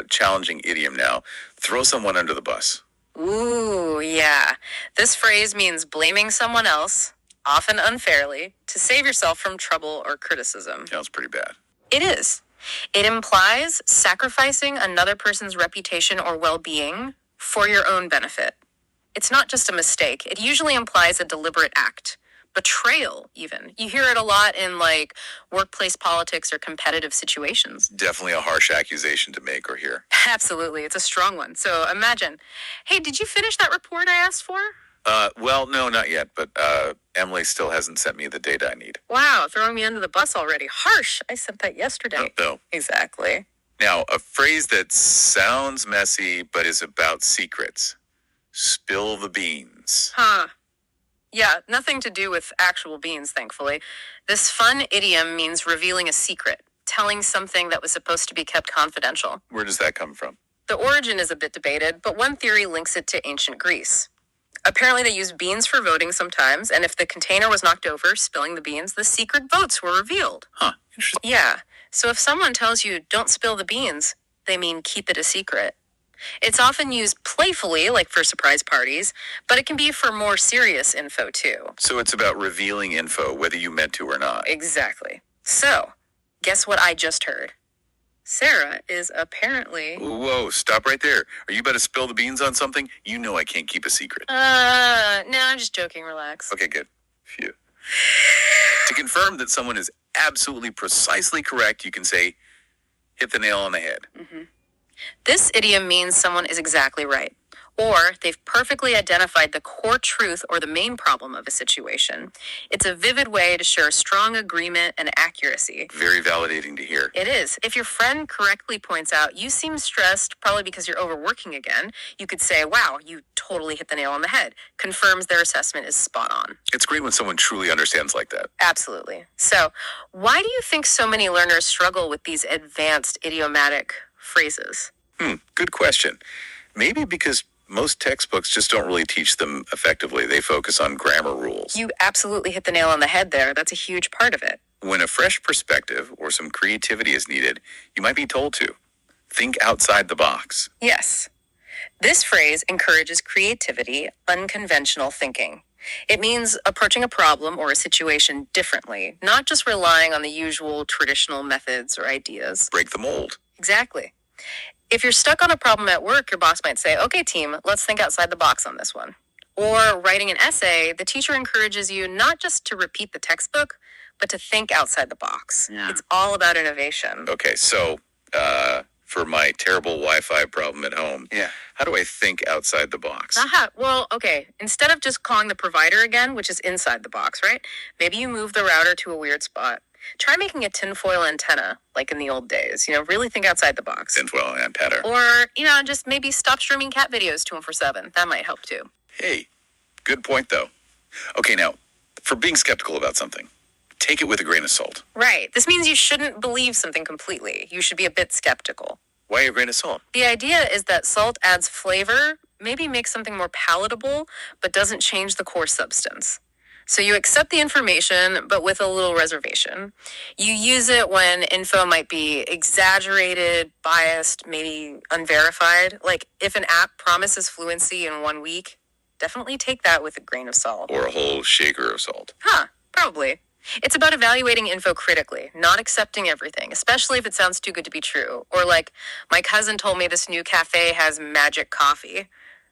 challenging idiom now. Throw someone under the bus. Ooh, yeah. This phrase means blaming someone else, often unfairly, to save yourself from trouble or criticism. Sounds pretty bad. It is. It implies sacrificing another person's reputation or well-being for your own benefit. It's not just a mistake. It usually implies a deliberate act, betrayal, even. You hear it a lot in like workplace politics or competitive situations. Definitely a harsh accusation to make or hear. Absolutely. It's a strong one. So imagine, hey, did you finish that report I asked for? Well, no, not yet, but Emily still hasn't sent me the data I need. Wow, throwing me under the bus already. Harsh. I sent that yesterday. No. Exactly. Now, a phrase that sounds messy but is about secrets. Spill the beans. Huh. Yeah, nothing to do with actual beans, thankfully. This fun idiom means revealing a secret, telling something that was supposed to be kept confidential. Where does that come from? The origin is a bit debated, but one theory links it to ancient Greece. Apparently, they used beans for voting sometimes, and if the container was knocked over, spilling the beans, the secret votes were revealed. Huh, interesting. Yeah, so if someone tells you, don't spill the beans, they mean keep it a secret. It's often used playfully, like for surprise parties, but it can be for more serious info too. So it's about revealing info, whether you meant to or not. Exactly. So, guess what I just heard? Sarah is apparently... Whoa, stop right there. Are you about to spill the beans on something? You know I can't keep a secret. No, I'm just joking, relax. Okay, good. Phew. To confirm that someone is absolutely precisely correct, you can say, hit the nail on the head. Mm-hmm. This idiom means someone is exactly right, or they've perfectly identified the core truth or the main problem of a situation. It's a vivid way to share strong agreement and accuracy. Very validating to hear. It is. If your friend correctly points out, you seem stressed, probably because you're overworking again, you could say, wow, you totally hit the nail on the head. Confirms their assessment is spot on. It's great when someone truly understands like that. Absolutely. So, why do you think so many learners struggle with these advanced idiomatic phrases? Good question. Maybe because most textbooks just don't really teach them effectively. They focus on grammar rules. You absolutely hit the nail on the head there. That's a huge part of it. When a fresh perspective or some creativity is needed, you might be told to think outside the box. Yes. This phrase encourages creativity, unconventional thinking. It means approaching a problem or a situation differently, not just relying on the usual traditional methods or ideas. Break the mold. Exactly. If you're stuck on a problem at work, your boss might say, okay, team, let's think outside the box on this one. Or writing an essay, the teacher encourages you not just to repeat the textbook, but to think outside the box. Yeah. It's all about innovation. Okay, so for my terrible Wi-Fi problem at home, how do I think outside the box? Well, okay, instead of just calling the provider again, which is inside the box, right? Maybe you move the router to a weird spot. Try making a tinfoil antenna, like in the old days. Really think outside the box. Tinfoil antenna. Or, just maybe stop streaming cat videos 24/7. That might help too. Hey, good point though. Okay, now, for being skeptical about something, take it with a grain of salt. Right. This means you shouldn't believe something completely. You should be a bit skeptical. Why a grain of salt? The idea is that salt adds flavor, maybe makes something more palatable, but doesn't change the core substance. So you accept the information, but with a little reservation. You use it when info might be exaggerated, biased, maybe unverified. Like if an app promises fluency in 1 week, definitely take that with a grain of salt. Or a whole shaker of salt. Probably. It's about evaluating info critically, not accepting everything, especially if it sounds too good to be true. Or like, my cousin told me this new cafe has magic coffee.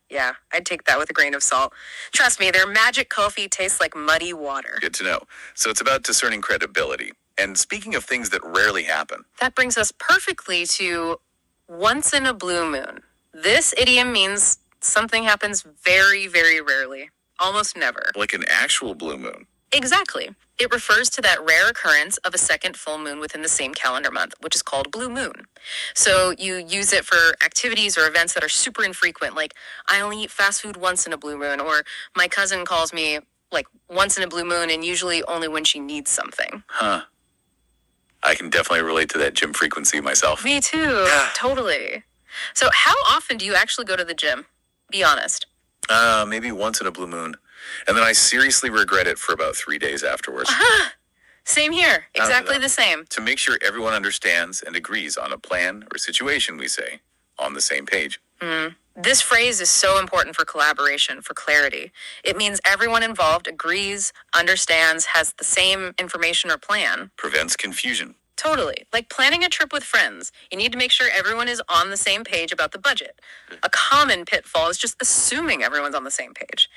Yeah, I'd take that with a grain of salt. Trust me, their magic coffee tastes like muddy water. Good to know. So it's about discerning credibility. And speaking of things that rarely happen. That brings us perfectly to once in a blue moon. This idiom means something happens very, very rarely. Almost never. Like an actual blue moon. Exactly. It refers to that rare occurrence of a second full moon within the same calendar month, which is called blue moon. So you use it for activities or events that are super infrequent, like I only eat fast food once in a blue moon, or my cousin calls me like once in a blue moon and usually only when she needs something. I can definitely relate to that gym frequency myself. Me too. Totally. So how often do you actually go to the gym? Be honest. Maybe once in a blue moon. And then I seriously regret it for about 3 days afterwards. Same here. Exactly the same. To make sure everyone understands and agrees on a plan or situation, we say, on the same page. This phrase is so important for collaboration, for clarity. It means everyone involved agrees, understands, has the same information or plan. Prevents confusion. Totally. Like planning a trip with friends. You need to make sure everyone is on the same page about the budget. A common pitfall is just assuming everyone's on the same page.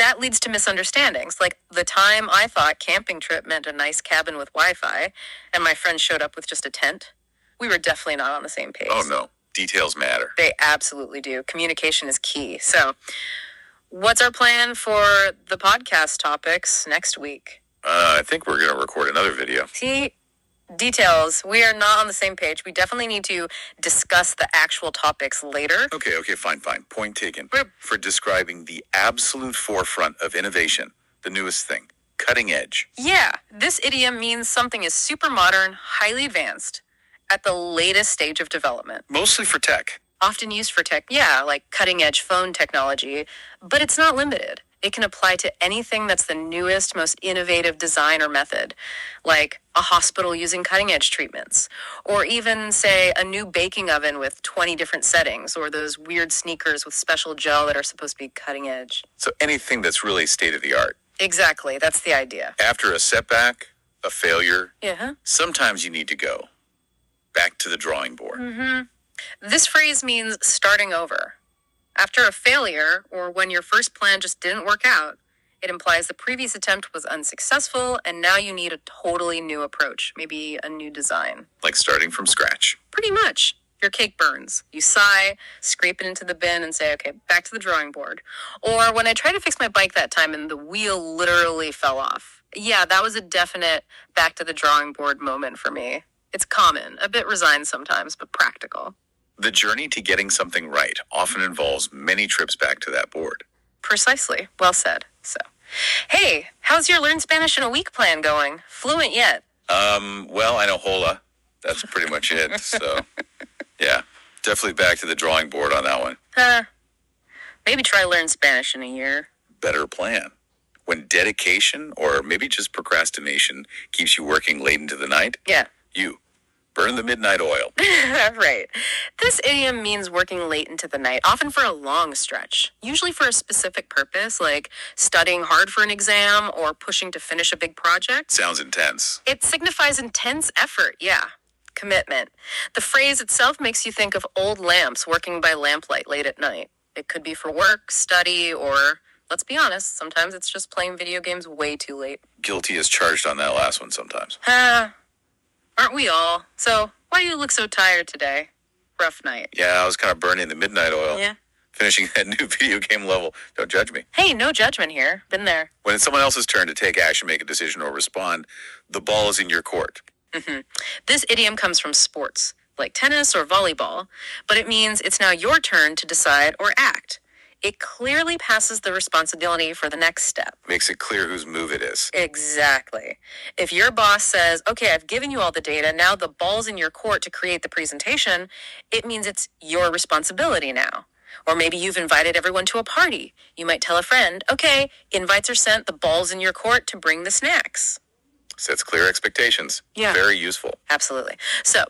that leads to misunderstandings. Like the time I thought camping trip meant a nice cabin with Wi-Fi, and my friend showed up with just a tent. We were definitely not on the same page. Oh, no. Details matter. They absolutely do. Communication is key. So, what's our plan for the podcast topics next week? I think we're going to record another video. See, details. We are not on the same page. We definitely need to discuss the actual topics later. Okay, fine. Point taken. For describing the absolute forefront of innovation, the newest thing, cutting edge. Yeah, this idiom means something is super modern, highly advanced, at the latest stage of development. Mostly for tech. Often used for tech, yeah, like cutting edge phone technology, but it's not limited. It can apply to anything that's the newest, most innovative design or method, like a hospital using cutting edge treatments, or even, say, a new baking oven with 20 different settings, or those weird sneakers with special gel that are supposed to be cutting edge. So anything that's really state of the art. Exactly, that's the idea. After a setback, a failure, Yeah. sometimes you need to go back to the drawing board. This phrase means starting over. After a failure, or when your first plan just didn't work out, it implies the previous attempt was unsuccessful and now you need a totally new approach, maybe a new design. Like starting from scratch. Pretty much. Your cake burns. You sigh, scrape it into the bin, and say, okay, back to the drawing board. Or when I tried to fix my bike that time and the wheel literally fell off. Yeah, that was a definite back to the drawing board moment for me. It's common, a bit resigned sometimes, but practical. The journey to getting something right often involves many trips back to that board. Precisely. Well said. So, hey, how's your Learn Spanish in a Week plan going? Fluent yet? Well, I know hola. That's pretty much it. So, yeah, definitely back to the drawing board on that one. Maybe try Learn Spanish in a year. Better plan. When dedication or maybe just procrastination keeps you working late into the night, Yeah. you burn the midnight oil. Right. This idiom means working late into the night, often for a long stretch, usually for a specific purpose, like studying hard for an exam or pushing to finish a big project. Sounds intense. It signifies intense effort, yeah. Commitment. The phrase itself makes you think of old lamps working by lamplight late at night. It could be for work, study, or, let's be honest, sometimes it's just playing video games way too late. Guilty as charged on that last one sometimes. Aren't we all? So, why do you look so tired today? Rough night. Yeah, I was kind of burning the midnight oil. Yeah. Finishing that new video game level. Don't judge me. Hey, no judgment here. Been there. When it's someone else's turn to take action, make a decision, or respond, the ball is in your court. This idiom comes from sports, like tennis or volleyball, but it means it's now your turn to decide or act. It clearly passes the responsibility for the next step. Makes it clear whose move it is. Exactly. If your boss says, okay, I've given you all the data, now the ball's in your court to create the presentation, it means it's your responsibility now. Or maybe you've invited everyone to a party. You might tell a friend, okay, invites are sent, the ball's in your court to bring the snacks. Sets clear expectations. Yeah. Very useful. Absolutely. So,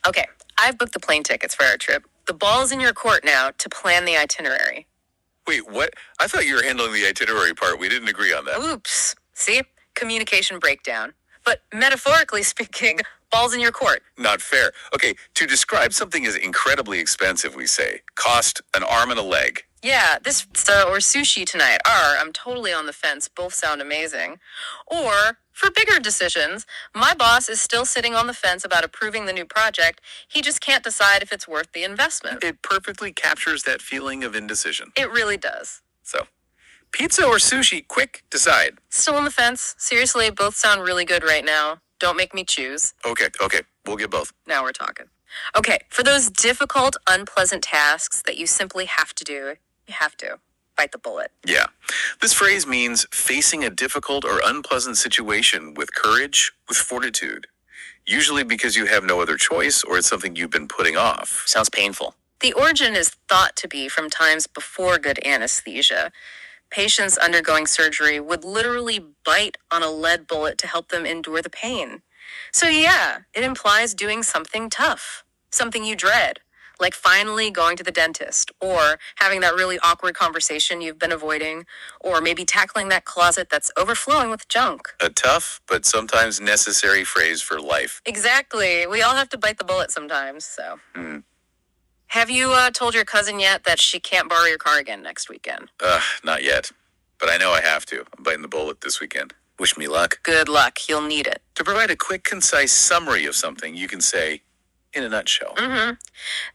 okay, I've booked the plane tickets for our trip. The ball's in your court now to plan the itinerary. Wait, what? I thought you were handling the itinerary part. We didn't agree on that. Oops. See? Communication breakdown. But metaphorically speaking, ball's in your court. Not fair. Okay, to describe something as incredibly expensive, we say, cost an arm and a leg. Yeah, this or sushi tonight are, I'm totally on the fence. Both sound amazing. Or, for bigger decisions, my boss is still sitting on the fence about approving the new project. He just can't decide if it's worth the investment. It perfectly captures that feeling of indecision. It really does. So, pizza or sushi? Quick, decide. Still on the fence. Seriously, both sound really good right now. Don't make me choose. Okay, we'll get both. Now we're talking. Okay, for those difficult, unpleasant tasks that you simply have to do, you have to bite the bullet. Yeah. This phrase means facing a difficult or unpleasant situation with courage, with fortitude. Usually because you have no other choice or it's something you've been putting off. Sounds painful. The origin is thought to be from times before good anesthesia. Patients undergoing surgery would literally bite on a lead bullet to help them endure the pain. So yeah, it implies doing something tough, something you dread, like finally going to the dentist, or having that really awkward conversation you've been avoiding, or maybe tackling that closet that's overflowing with junk. A tough, but sometimes necessary phrase for life. Exactly. We all have to bite the bullet sometimes, so. Have you told your cousin yet that she can't borrow your car again next weekend? Not yet. but I know I have to. I'm biting the bullet this weekend. Wish me luck. Good luck. You'll need it. To provide a quick, concise summary of something, you can say, in a nutshell.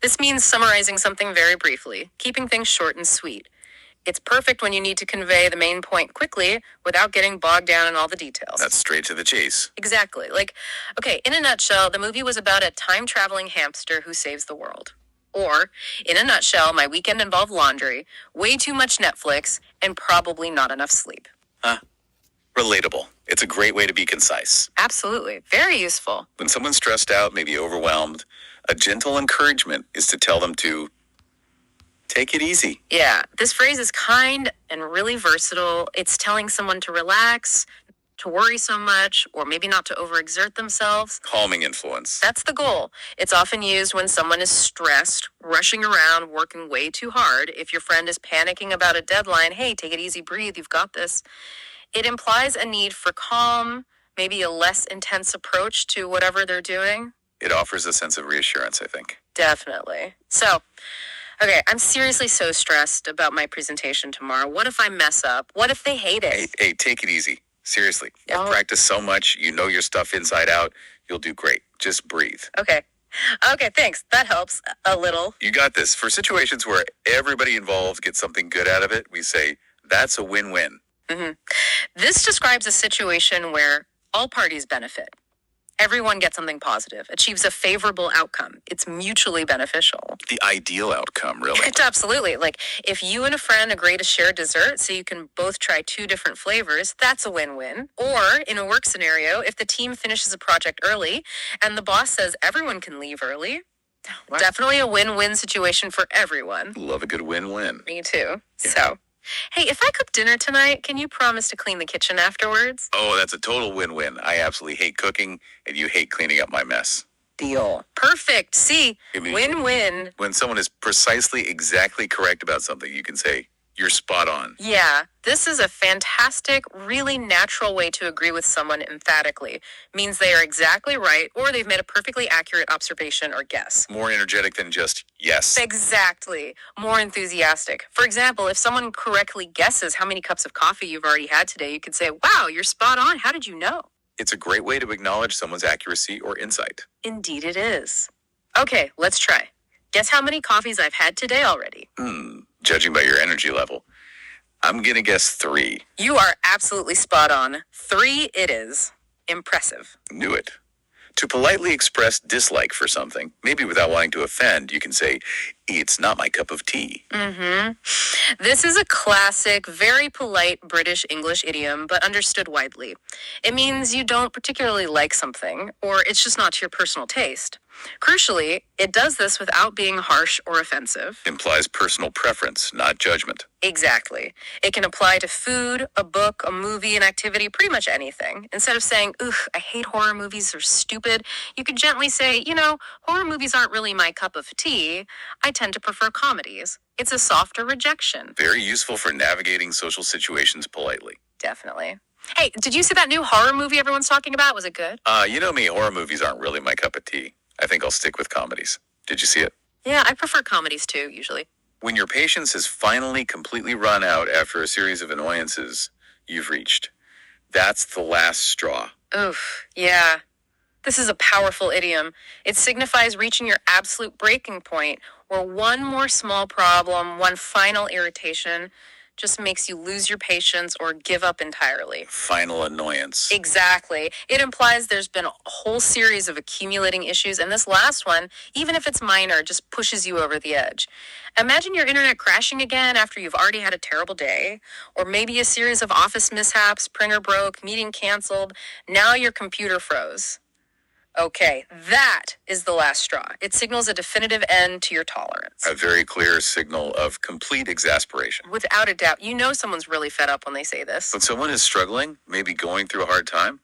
This means summarizing something very briefly, keeping things short and sweet. It's perfect when you need to convey the main point quickly without getting bogged down in all the details. That's straight to the chase. Exactly. Like, okay, in a nutshell, the movie was about a time-traveling hamster who saves the world. Or, in a nutshell, my weekend involved laundry, way too much Netflix, and probably not enough sleep. Relatable. It's a great way to be concise. Absolutely. Very useful. When someone's stressed out, maybe overwhelmed, a gentle encouragement is to tell them to take it easy. Yeah, this phrase is kind and really versatile. It's telling someone to relax, to worry so much, or maybe not to overexert themselves. Calming influence. That's the goal. It's often used when someone is stressed, rushing around, working way too hard. If your friend is panicking about a deadline, hey, take it easy, breathe, you've got this. It implies a need for calm, maybe a less intense approach to whatever they're doing. It offers a sense of reassurance, I think. Definitely. So, okay, I'm seriously so stressed about my presentation tomorrow. What if I mess up? What if they hate it? Hey, take it easy. Seriously. Oh. You've practiced so much, you know your stuff inside out. You'll do great. Just breathe. Okay, thanks. That helps a little. You got this. For situations where everybody involved gets something good out of it, we say, that's a win-win. This describes a situation where all parties benefit. Everyone gets something positive, achieves a favorable outcome. It's mutually beneficial. The ideal outcome, really. It's absolutely. Like, if you and a friend agree to share dessert so you can both try 2 different flavors, that's a win-win. Or, in a work scenario, if the team finishes a project early and the boss says everyone can leave early, definitely a win-win situation for everyone. Love a good win-win. Me too. Yeah. So, hey, if I cook dinner tonight, can you promise to clean the kitchen afterwards? Oh, that's a total win-win. I absolutely hate cooking, and you hate cleaning up my mess. Deal. Perfect. See, win-win. When someone is precisely exactly correct about something, you can say, you're spot on. Yeah, this is a fantastic, really natural way to agree with someone emphatically. Means they are exactly right, or they've made a perfectly accurate observation or guess. More energetic than just yes. Exactly. More enthusiastic. For example, if someone correctly guesses how many cups of coffee you've already had today, you could say, wow, you're spot on. How did you know? It's a great way to acknowledge someone's accuracy or insight. Indeed it is. Okay, let's try. Guess how many coffees I've had today already? Judging by your energy level, I'm gonna guess 3. You are absolutely spot on. 3 it is. Impressive. Knew it. To politely express dislike for something, maybe without wanting to offend, you can say, it's not my cup of tea. This is a classic, very polite British English idiom, but understood widely. It means you don't particularly like something, or it's just not to your personal taste. Crucially, it does this without being harsh or offensive. Implies personal preference, not judgment. Exactly. It can apply to food, a book, a movie, an activity, pretty much anything. Instead of saying, ugh, I hate horror movies, they're stupid, you could gently say, horror movies aren't really my cup of tea. I tend to prefer comedies. It's a softer rejection. Very useful for navigating social situations politely. Definitely. Hey, did you see that new horror movie everyone's talking about? Was it good? You know me, horror movies aren't really my cup of tea. I think I'll stick with comedies. Did you see it? Yeah, I prefer comedies too, usually. When your patience has finally completely run out after a series of annoyances you've reached, that's the last straw. Oof, yeah. This is a powerful idiom. It signifies reaching your absolute breaking point, where one more small problem, one final irritation, just makes you lose your patience or give up entirely. Final annoyance. Exactly. It implies there's been a whole series of accumulating issues, and this last one, even if it's minor, just pushes you over the edge. Imagine your internet crashing again after you've already had a terrible day, or maybe a series of office mishaps, printer broke, meeting canceled, now your computer froze. Okay, that is the last straw. It signals a definitive end to your tolerance. A very clear signal of complete exasperation. Without a doubt, you know someone's really fed up when they say this. When someone is struggling, maybe going through a hard time,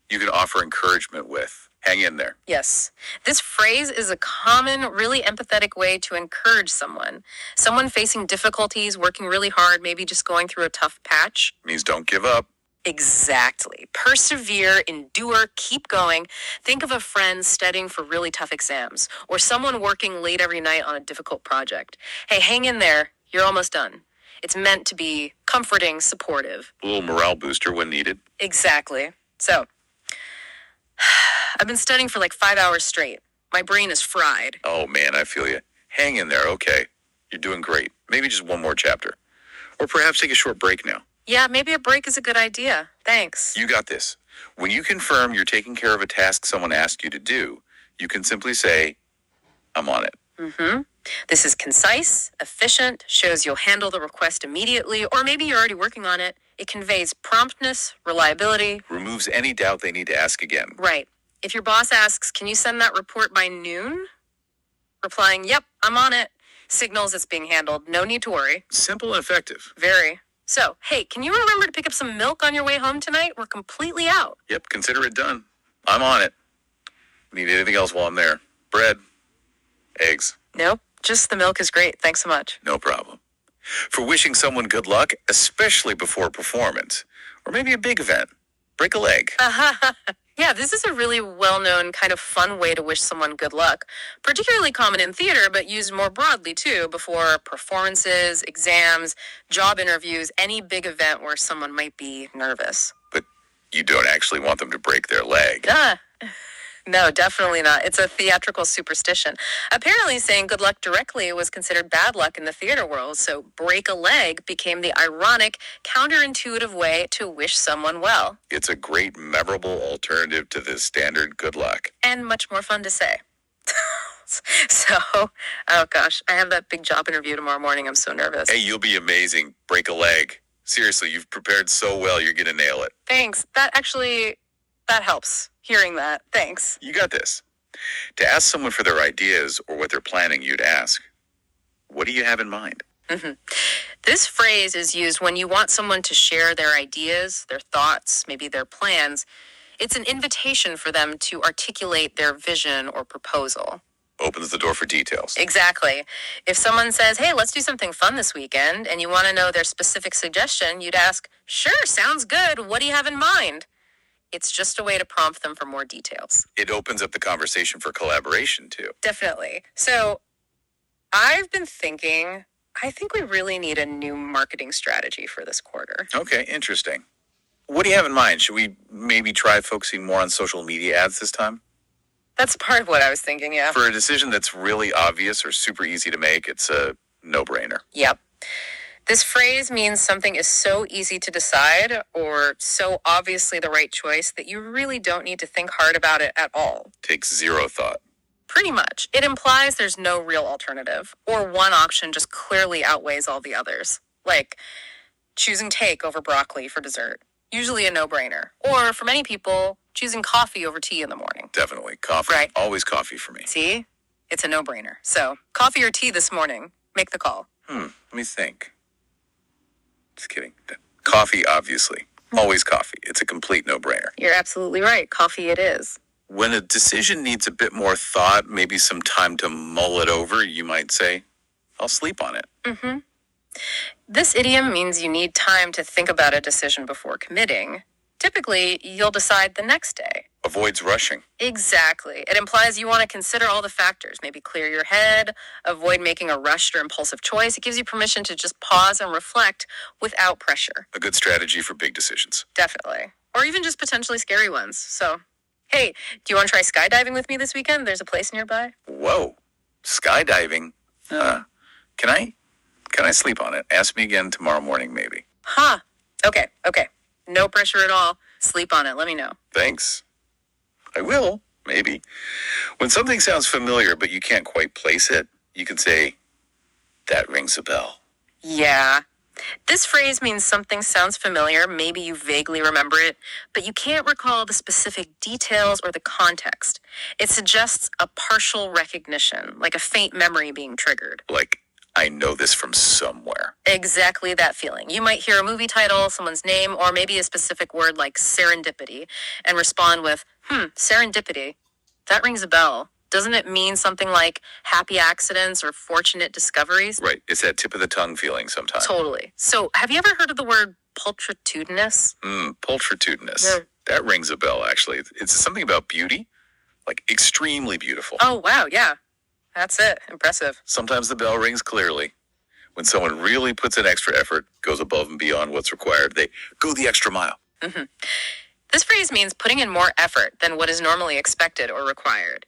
you can offer encouragement with, hang in there. Yes. This phrase is a common, really empathetic way to encourage someone. Someone facing difficulties, working really hard, maybe just going through a tough patch. It means don't give up. Exactly. Persevere, endure, keep going. Think of a friend studying for really tough exams, or someone working late every night on a difficult project. Hey, hang in there. You're almost done. It's meant to be comforting, supportive. A little morale booster when needed. Exactly. So, I've been studying for like 5 hours straight. My brain is fried. Oh man, I feel you. Hang in there, okay. You're doing great. Maybe just one more chapter. Or perhaps take a short break now. Yeah, maybe a break is a good idea. Thanks. You got this. When you confirm you're taking care of a task someone asked you to do, you can simply say, I'm on it. This is concise, efficient, shows you'll handle the request immediately, or maybe you're already working on it. It conveys promptness, reliability. Removes any doubt they need to ask again. Right. If your boss asks, can you send that report by noon? Replying, yep, I'm on it, signals it's being handled. No need to worry. Simple and effective. Very. So, hey, can you remember to pick up some milk on your way home tonight? We're completely out. Yep, consider it done. I'm on it. Need anything else while I'm there? Bread? Eggs? Nope, just the milk is great. Thanks so much. No problem. For wishing someone good luck, especially before a performance, or maybe a big event, break a leg. Yeah, this is a really well-known kind of fun way to wish someone good luck. Particularly common in theater, but used more broadly too, before performances, exams, job interviews, any big event where someone might be nervous. But you don't actually want them to break their leg. No, definitely not. It's a theatrical superstition. Apparently, saying good luck directly was considered bad luck in the theater world, so break a leg became the ironic, counterintuitive way to wish someone well. It's a great, memorable alternative to the standard good luck. And much more fun to say. So, oh gosh, I have that big job interview tomorrow morning. I'm so nervous. Hey, you'll be amazing. Break a leg. Seriously, you've prepared so well, you're going to nail it. Thanks. That helps. Hearing that. Thanks. You got this. To ask someone for their ideas or what they're planning, you'd ask, what do you have in mind? This phrase is used when you want someone to share their ideas, their thoughts, maybe their plans. It's an invitation for them to articulate their vision or proposal. Opens the door for details. Exactly. If someone says, hey, let's do something fun this weekend, and you want to know their specific suggestion, you'd ask, sure, sounds good. What do you have in mind? It's just a way to prompt them for more details. It opens up the conversation for collaboration, too. Definitely. So I've been thinking, I think we really need a new marketing strategy for this quarter. Okay, interesting. What do you have in mind? Should we maybe try focusing more on social media ads this time? That's part of what I was thinking, yeah. For a decision that's really obvious or super easy to make, it's a no-brainer. Yep. This phrase means something is so easy to decide or so obviously the right choice that you really don't need to think hard about it at all. Takes zero thought. Pretty much. It implies there's no real alternative, or one option just clearly outweighs all the others. Like choosing steak over broccoli for dessert. Usually a no-brainer. Or for many people, choosing coffee over tea in the morning. Definitely. Coffee. Right. Always coffee for me. See? It's a no-brainer. So, coffee or tea this morning? Make the call. Let me think. Just kidding. Coffee, obviously. Always coffee. It's a complete no-brainer. You're absolutely right. Coffee it is. When a decision needs a bit more thought, maybe some time to mull it over, you might say, I'll sleep on it. This idiom means you need time to think about a decision before committing. Typically, you'll decide the next day. Avoids rushing. Exactly. It implies you want to consider all the factors, maybe clear your head, avoid making a rushed or impulsive choice. It gives you permission to just pause and reflect without pressure. A good strategy for big decisions. Definitely. Or even just potentially scary ones. So, hey, do you want to try skydiving with me this weekend? There's a place nearby. Whoa. Skydiving? Can I sleep on it? Ask me again tomorrow morning, maybe. Huh. Okay. No pressure at all. Sleep on it. Let me know. Thanks. I will, maybe. When something sounds familiar but you can't quite place it, you can say, that rings a bell. Yeah. This phrase means something sounds familiar, maybe you vaguely remember it, but you can't recall the specific details or the context. It suggests a partial recognition, like a faint memory being triggered. Like, I know this from somewhere. Exactly that feeling. You might hear a movie title, someone's name, or maybe a specific word like serendipity, and respond with, serendipity. That rings a bell. Doesn't it mean something like happy accidents or fortunate discoveries? Right. It's that tip of the tongue feeling sometimes. Totally. So, have you ever heard of the word pulchritudinous? Pulchritudinous. Yeah. That rings a bell, actually. It's something about beauty, like extremely beautiful. Oh, wow, yeah. That's it. Impressive. Sometimes the bell rings clearly. When someone really puts in extra effort, goes above and beyond what's required, they go the extra mile. This phrase means putting in more effort than what is normally expected or required.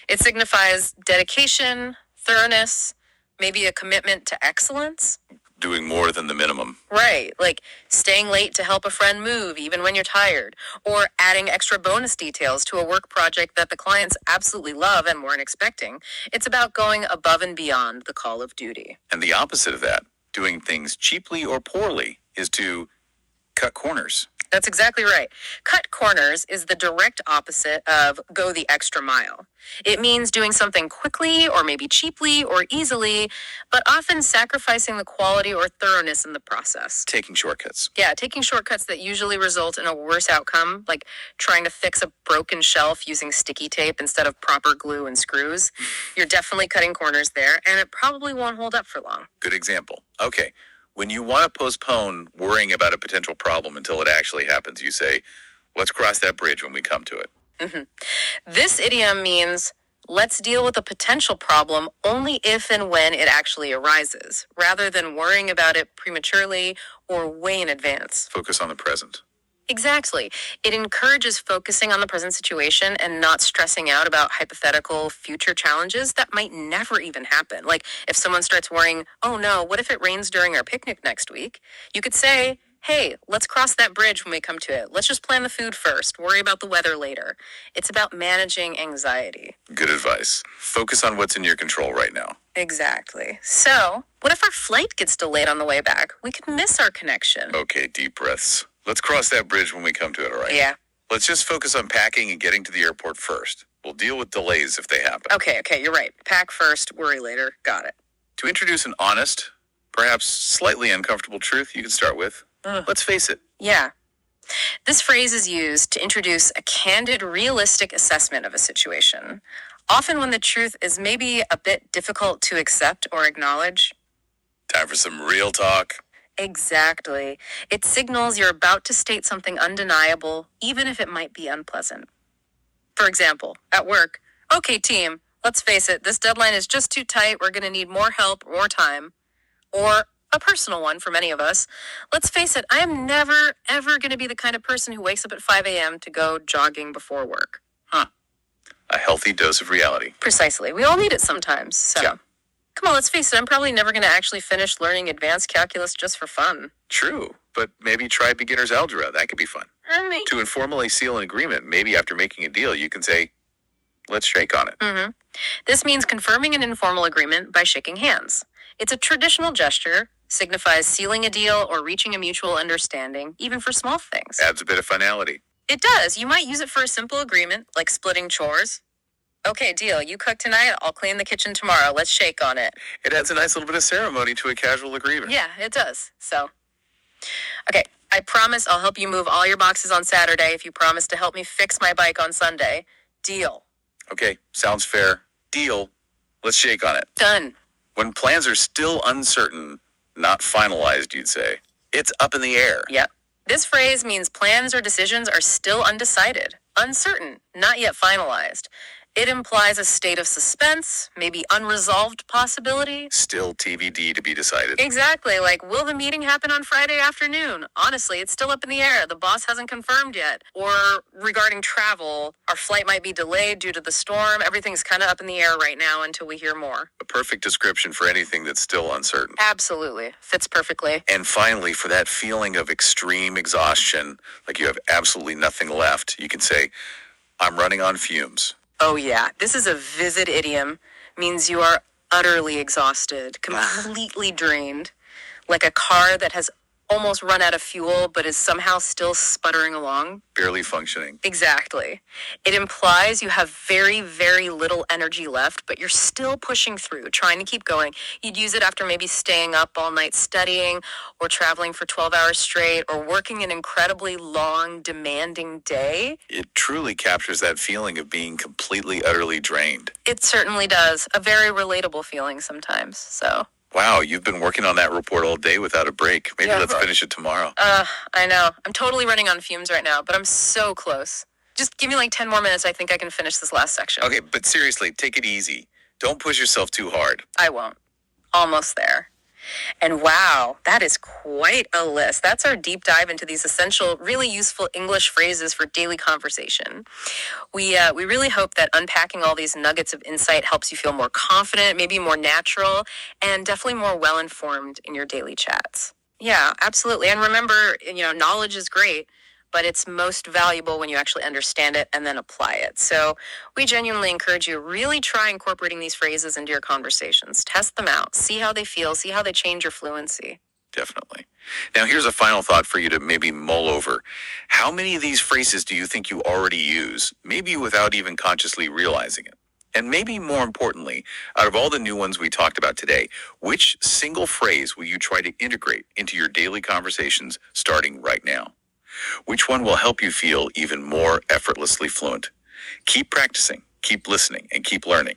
It signifies dedication, thoroughness, maybe a commitment to excellence. Doing more than the minimum. Right, like staying late to help a friend move even when you're tired, or adding extra bonus details to a work project that the clients absolutely love and weren't expecting. It's about going above and beyond the call of duty. And the opposite of that, doing things cheaply or poorly, is to cut corners. That's exactly right. Cut corners is the direct opposite of go the extra mile. It means doing something quickly or maybe cheaply or easily, but often sacrificing the quality or thoroughness in the process. Taking shortcuts. Yeah, taking shortcuts that usually result in a worse outcome, like trying to fix a broken shelf using sticky tape instead of proper glue and screws. You're definitely cutting corners there, and it probably won't hold up for long. Good example. Okay. When you want to postpone worrying about a potential problem until it actually happens, you say, let's cross that bridge when we come to it. This idiom means let's deal with a potential problem only if and when it actually arises, rather than worrying about it prematurely or way in advance. Focus on the present. Exactly. It encourages focusing on the present situation and not stressing out about hypothetical future challenges that might never even happen. Like if someone starts worrying, oh no, what if it rains during our picnic next week? You could say, hey, let's cross that bridge when we come to it. Let's just plan the food first, worry about the weather later. It's about managing anxiety. Good advice. Focus on what's in your control right now. Exactly. So, what if our flight gets delayed on the way back? We could miss our connection. Okay, deep breaths. Let's cross that bridge when we come to it, all right? Yeah. Let's just focus on packing and getting to the airport first. We'll deal with delays if they happen. Okay, you're right. Pack first, worry later. Got it. To introduce an honest, perhaps slightly uncomfortable truth, you can start with, let's face it. Yeah. This phrase is used to introduce a candid, realistic assessment of a situation, often when the truth is maybe a bit difficult to accept or acknowledge. Time for some real talk. Exactly. It signals you're about to state something undeniable, even if it might be unpleasant. For example, at work, okay, team, let's face it, this deadline is just too tight. We're going to need more help, more time. Or a personal one for many of us. Let's face it, I am never, ever going to be the kind of person who wakes up at 5 a.m. to go jogging before work. A healthy dose of reality. Precisely. We all need it sometimes. So. Yeah. Come on, let's face it, I'm probably never going to actually finish learning advanced calculus just for fun. True, but maybe try beginner's algebra. That could be fun. To informally seal an agreement, maybe after making a deal, you can say, let's shake on it. This means confirming an informal agreement by shaking hands. It's a traditional gesture, signifies sealing a deal or reaching a mutual understanding, even for small things. Adds a bit of finality. It does. You might use it for a simple agreement, like splitting chores. Okay, deal. You cook tonight, I'll clean the kitchen tomorrow. Let's shake on it. It adds a nice little bit of ceremony to a casual agreement. Yeah, it does. So, okay, I promise I'll help you move all your boxes on Saturday if you promise to help me fix my bike on Sunday. Deal. Okay, sounds fair. Deal. Let's shake on it. Done. When plans are still uncertain, not finalized, you'd say, it's up in the air. Yep. This phrase means plans or decisions are still undecided, uncertain, not yet finalized. It implies a state of suspense, maybe unresolved possibility. Still TBD to be decided. Exactly, like, will the meeting happen on Friday afternoon? Honestly, it's still up in the air. The boss hasn't confirmed yet. Or regarding travel, our flight might be delayed due to the storm. Everything's kind of up in the air right now until we hear more. A perfect description for anything that's still uncertain. Absolutely. Fits perfectly. And finally, for that feeling of extreme exhaustion, like you have absolutely nothing left, you can say, I'm running on fumes. Oh yeah, this is a vivid idiom. Means you are utterly exhausted, completely drained, like a car that has almost run out of fuel but is somehow still sputtering along. Barely functioning. Exactly. It implies you have very, very little energy left, but you're still pushing through, trying to keep going. You'd use it after maybe staying up all night studying or traveling for 12 hours straight or working an incredibly long, demanding day. It truly captures that feeling of being completely, utterly drained. It certainly does. A very relatable feeling sometimes, so... Wow, you've been working on that report all day without a break. Maybe let's finish it tomorrow. I know. I'm totally running on fumes right now, but I'm so close. Just give me like 10 more minutes. I think I can finish this last section. Okay, but seriously, take it easy. Don't push yourself too hard. I won't. Almost there. And wow, that is quite a list. That's our deep dive into these essential, really useful English phrases for daily conversation. We really hope that unpacking all these nuggets of insight helps you feel more confident, maybe more natural, and definitely more well-informed in your daily chats. Yeah, absolutely. And remember, knowledge is great, but it's most valuable when you actually understand it and then apply it. So we genuinely encourage you to really try incorporating these phrases into your conversations. Test them out, see how they feel, see how they change your fluency. Definitely. Now, here's a final thought for you to maybe mull over. How many of these phrases do you think you already use, maybe without even consciously realizing it? And maybe more importantly, out of all the new ones we talked about today, which single phrase will you try to integrate into your daily conversations starting right now? Which one will help you feel even more effortlessly fluent? Keep practicing, keep listening, and keep learning.